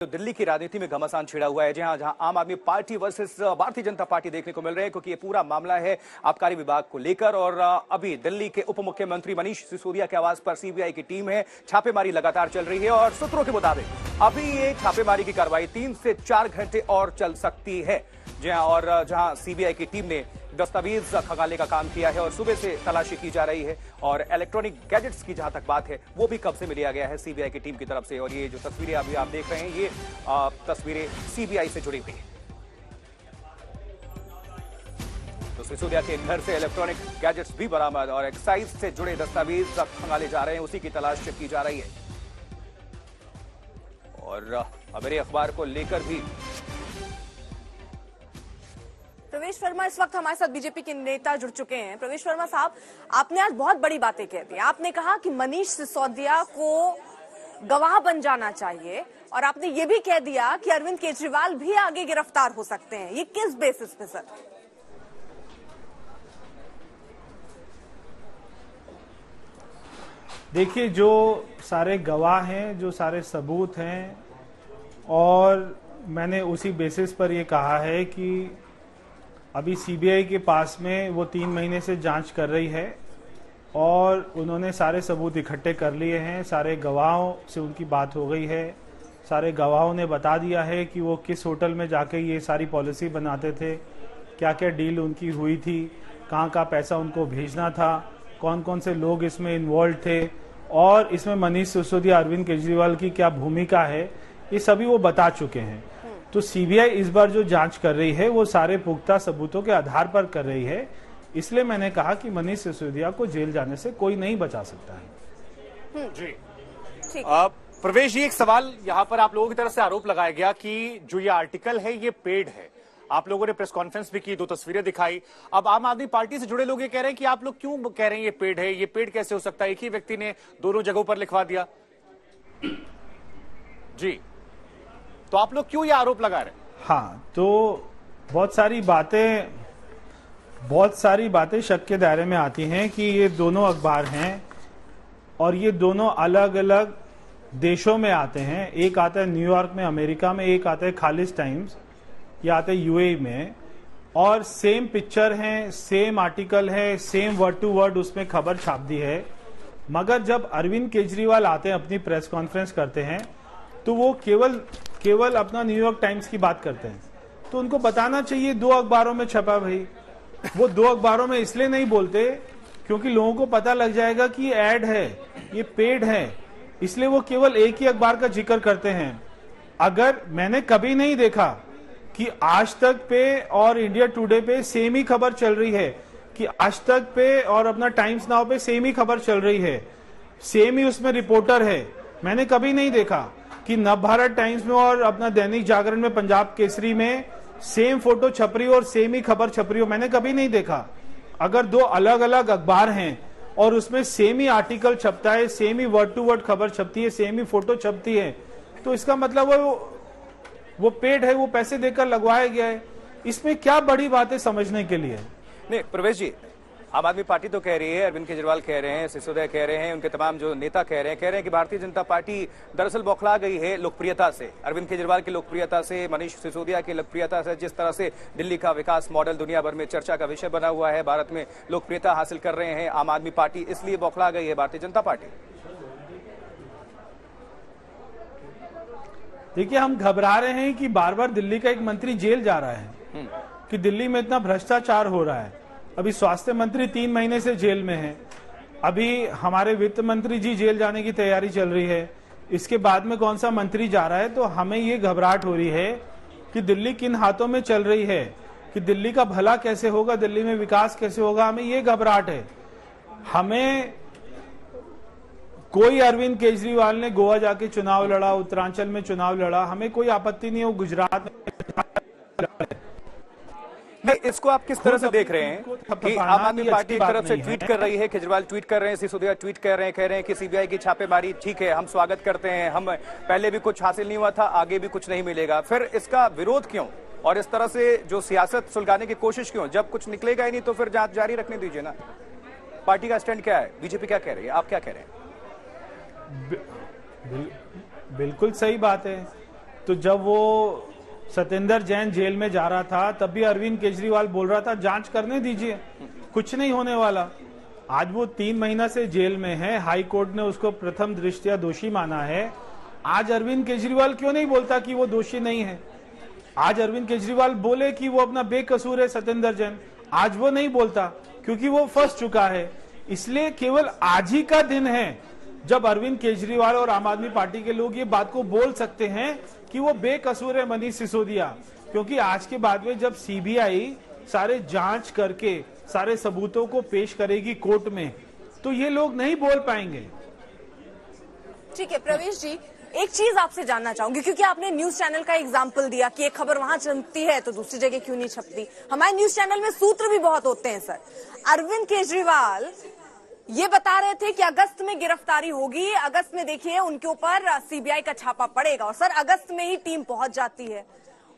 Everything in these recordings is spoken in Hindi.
तो दिल्ली की राजनीति में घमासान छिड़ा हुआ है, जहां जहां आम आदमी party versus Bharatiya Janata party देखने को मिल रहे हैं, क्योंकि ये पूरा मामला है आबकारी विभाग को लेकर। और अभी दिल्ली के उप मुख्यमंत्री मनीष सिसोदिया के आवास पर सीबीआई की टीम है, छापेमारी लगातार चल रही है और सूत्रों के मुताबिक अभी ये छापेमारी की कार्रवाई 3 से 4 घंटे और चल सकती है। जहां सीबीआई की टीम ने दस्तावेज खंगालने का काम किया है और सुबह से तलाशी की जा रही है, और इलेक्ट्रॉनिक गैजेट्स की जहां तक बात है वो भी कब्जे में लिया गया है सीबीआई की टीम की तरफ से। और ये जो तस्वीरें अभी आप देख रहे हैं, ये तस्वीरें सीबीआई से जुड़ी हुई हैं। तो सिसोदिया के घर से इलेक्ट्रॉनिक गैजेट्स भी बरामद और एक्साइज से जुड़े दस्तावेज खंगाले जा रहे हैं, उसी की तलाश की जा रही है। और अमेरी अखबार को लेकर भी प्रवेश वर्मा इस वक्त हमारे साथ बीजेपी के नेता जुड़ चुके हैं। प्रवेश वर्मा साहब, आपने आज बहुत बड़ी बातें कह दी। आपने कहा कि मनीष सिसोदिया को गवाह बन जाना चाहिए, और आपने ये भी कह दिया कि अरविंद केजरीवाल भी आगे गिरफ्तार हो सकते हैं। ये किस बेसिस पे सर? देखिए, जो सारे गवाह हैं, जो सारे सबूत हैं, और मैंने उसी बेसिस पर ये कहा है कि अभी सीबीआई के पास में वो 3 महीने से जांच कर रही है और उन्होंने सारे सबूत इकट्ठे कर लिए हैं। सारे गवाहों से उनकी बात हो गई है। सारे गवाहों ने बता दिया है कि वो किस होटल में जाके ये सारी पॉलिसी बनाते थे, क्या क्या डील उनकी हुई थी, कहाँ का पैसा उनको भेजना था, कौन कौन से लोग इसमें इन्वॉल्व थे, और इसमें मनीष सिसोदिया, अरविंद केजरीवाल की क्या भूमिका है, ये सभी वो बता चुके हैं। तो सीबीआई इस बार जो जांच कर रही है वो सारे पुख्ता सबूतों के आधार पर कर रही है। इसलिए मैंने कहा कि मनीष सिसोदिया को जेल जाने से कोई नहीं बचा सकता है। जी प्रवेश जी, एक सवाल यहाँ पर आप लोगों की तरफ से आरोप लगाया गया कि जो ये आर्टिकल है ये पेड है। आप लोगों ने प्रेस कॉन्फ्रेंस भी की, 2 तस्वीरें दिखाई। अब आम आदमी पार्टी से जुड़े लोग ये कह रहे हैं कि आप लोग क्यों कह रहे हैं ये पेड है? ये पेड कैसे हो सकता है? एक ही व्यक्ति ने दोनों जगहों पर लिखवा दिया। जी, तो आप लोग क्यों ये आरोप लगा रहे हैं? हाँ, तो बहुत सारी बातें शक के दायरे में आती हैं कि ये दोनों अखबार हैं और ये दोनों अलग अलग देशों में आते हैं। एक आता है न्यूयॉर्क में, अमेरिका में, एक आता है खालिज टाइम्स, ये आता है यूएई में, और सेम पिक्चर है, सेम आर्टिकल है, सेम वर्ड टू वर्ड उसमें खबर छाप दी है। मगर जब अरविंद केजरीवाल आते हैं, अपनी प्रेस कॉन्फ्रेंस करते हैं, तो वो केवल अपना न्यूयॉर्क टाइम्स की बात करते हैं। तो उनको बताना चाहिए 2 अखबारों में छपा भाई। वो 2 अखबारों में इसलिए नहीं बोलते क्योंकि लोगों को पता लग जाएगा कि ये ऐड है, ये पेड है, इसलिए वो केवल एक ही अखबार का जिक्र करते हैं। अगर मैंने कभी नहीं देखा कि आज तक पे और इंडिया टुडे पे सेम ही खबर चल रही है, कि आज तक पे और अपना टाइम्स नाउ पे सेम ही खबर चल रही है, सेम ही उसमें रिपोर्टर है। मैंने कभी नहीं देखा कि नवभारत टाइम्स में और अपना दैनिक जागरण में, पंजाब केसरी में सेम फोटो छप रही हो और सेम ही खबर छप रही हो। मैंने कभी नहीं देखा। अगर 2 अलग अलग अखबार हैं और उसमें सेम ही आर्टिकल छपता है, सेम ही वर्ड टू वर्ड खबर छपती है, सेम ही फोटो छपती है, तो इसका मतलब वो पेड है, वो पैसे देकर लगवाया गया है। इसमें क्या बड़ी बात है समझने के लिए? नहीं प्रवेश जी, आम आदमी पार्टी तो कह रही है, अरविंद केजरीवाल कह रहे हैं, सिसोदिया कह रहे हैं, उनके तमाम जो नेता कह रहे हैं कि भारतीय जनता पार्टी दरअसल बौखला गई है लोकप्रियता से, अरविंद केजरीवाल की लोकप्रियता से, मनीष सिसोदिया की लोकप्रियता से। जिस तरह से दिल्ली का विकास मॉडल दुनिया भर में चर्चा का विषय बना हुआ है, भारत में लोकप्रियता हासिल कर रहे हैं आम आदमी पार्टी, इसलिए बौखला गई है भारतीय जनता पार्टी। देखिए, हम घबरा रहे हैं कि बार बार दिल्ली का एक मंत्री जेल जा रहा है, कि दिल्ली में इतना भ्रष्टाचार हो रहा है। अभी स्वास्थ्य मंत्री 3 महीने से जेल में है, अभी हमारे वित्त मंत्री जी जेल जाने की तैयारी चल रही है, इसके बाद में कौन सा मंत्री जा रहा है। तो हमें ये घबराहट हो रही है कि दिल्ली किन हाथों में चल रही है, कि दिल्ली का भला कैसे होगा, दिल्ली में विकास कैसे होगा, हमें ये घबराहट है। हमें कोई अरविंद केजरीवाल ने गोवा जाके चुनाव लड़ा, उत्तरांचल में चुनाव लड़ा, हमें कोई आपत्ति नहीं है, वो गुजरात में। नहीं, इसको आप किस तरह से देख रहे हैं कि आम आदमी पार्टी की तरफ से ट्वीट कर रही है, केजरीवाल ट्वीट कर रहे हैं, सिसोदिया ट्वीट कर रहे हैं, कह रहे हैं कि सीबीआई की छापेमारी ठीक है, हम स्वागत करते हैं, हम पहले भी कुछ हासिल नहीं हुआ था, आगे भी कुछ नहीं मिलेगा। फिर इसका विरोध क्यों और इस तरह से जो सियासत सुलझाने की कोशिश क्यों? जब कुछ निकलेगा ही नहीं तो फिर जांच जारी रखने दीजिए ना। पार्टी का स्टैंड क्या है? बीजेपी क्या कह रही है, आप क्या कह रहे हैं? बिल्कुल सही बात है। तो जब वो सत्येंद्र जैन जेल में जा रहा था तब भी अरविंद केजरीवाल बोल रहा था जांच करने दीजिए, कुछ नहीं होने वाला। आज वो 3 महीना से जेल में है, हाई कोर्ट ने उसको प्रथम दृष्टया दोषी माना है। आज अरविंद केजरीवाल क्यों नहीं बोलता कि वो दोषी नहीं है? आज अरविंद केजरीवाल बोले कि वो अपना बेकसूर है सत्येंद्र जैन, आज वो नहीं बोलता क्योंकि वो फंस चुका है। इसलिए केवल आज ही का दिन है जब अरविंद केजरीवाल और आम आदमी पार्टी के लोग ये बात को बोल सकते हैं कि वो बेकसूर है मनीष सिसोदिया, क्योंकि आज के बाद में जब सीबीआई सारे जांच करके सारे सबूतों को पेश करेगी कोर्ट में तो ये लोग नहीं बोल पाएंगे। ठीक है प्रवेश जी, एक चीज आपसे जानना चाहूंगी, क्योंकि आपने न्यूज चैनल का एग्जाम्पल दिया कि एक खबर वहां छपती है तो दूसरी जगह क्यों नहीं छपती। हमारे न्यूज चैनल में सूत्र भी बहुत होते हैं सर। अरविंद केजरीवाल ये बता रहे थे कि अगस्त में गिरफ्तारी होगी, अगस्त में देखिए उनके ऊपर सीबीआई का छापा पड़ेगा, और सर अगस्त में ही टीम पहुंच जाती है।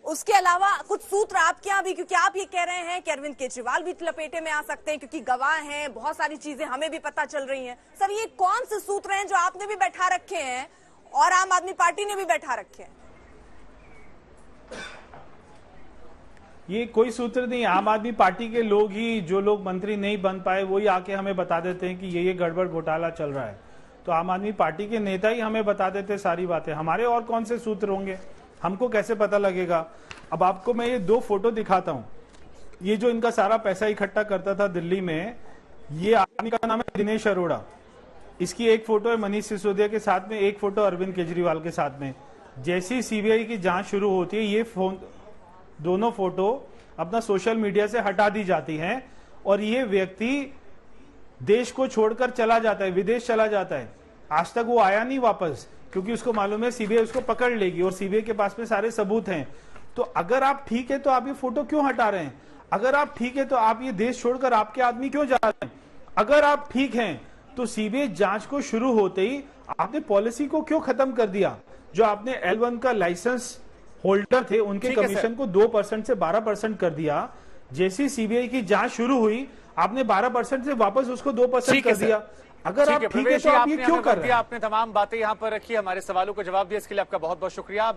उसके अलावा कुछ सूत्र आपके यहाँ भी, क्योंकि आप ये कह रहे हैं कि अरविंद केजरीवाल भी लपेटे में आ सकते हैं क्योंकि गवाह हैं, बहुत सारी चीजें हमें भी पता चल रही हैं। सर ये कौन से सूत्र हैं जो आपने भी बैठा रखे हैं और आम आदमी पार्टी ने भी बैठा रखे हैं? ये कोई सूत्र नहीं, आम आदमी पार्टी के लोग ही, जो लोग मंत्री नहीं बन पाए वही आके हमें बता देते हैं कि ये गड़बड़ घोटाला चल रहा है। तो आम आदमी पार्टी के नेता ही हमें बता देते सारी बातें, हमारे और कौन से सूत्र होंगे, हमको कैसे पता लगेगा? अब आपको मैं ये 2 फोटो दिखाता हूं। ये जो इनका सारा पैसा इकट्ठा करता था दिल्ली में, ये आदमी का नाम है दिनेश अरोड़ा। इसकी एक फोटो है मनीष सिसोदिया के साथ में, एक फोटो अरविंद केजरीवाल के साथ में। जैसी सीबीआई की जांच शुरू होती है ये दोनों फोटो अपना सोशल मीडिया से हटा दी जाती हैं और ये व्यक्ति देश को छोड़कर चला जाता है, विदेश चला जाता है। आज तक वो आया नहीं वापस, क्योंकि उसको मालूम है सीबीआई उसको पकड़ लेगी और सीबीआई के पास में सारे सबूत हैं। तो अगर आप ठीक है तो आप ये फोटो क्यों हटा रहे हैं? अगर आप ठीक है तो आप ये देश छोड़कर आपके आदमी क्यों जा रहे हैं? अगर आप ठीक हैं तो सीबीआई जांच को शुरू होते ही आपने पॉलिसी को क्यों खत्म कर दिया? जो आपने L1 का लाइसेंस होल्डर थे उनके कमीशन को 2% से 12% कर दिया। जैसी सीबीआई की जांच शुरू हुई आपने 12% से वापस उसको 2% कर दिया। अगर आप ठीक है तो आप ये क्यों कर रहे हैं? आपने तमाम बातें यहाँ पर रखी, हमारे सवालों का जवाब दिया, इसके लिए आपका बहुत बहुत शुक्रिया।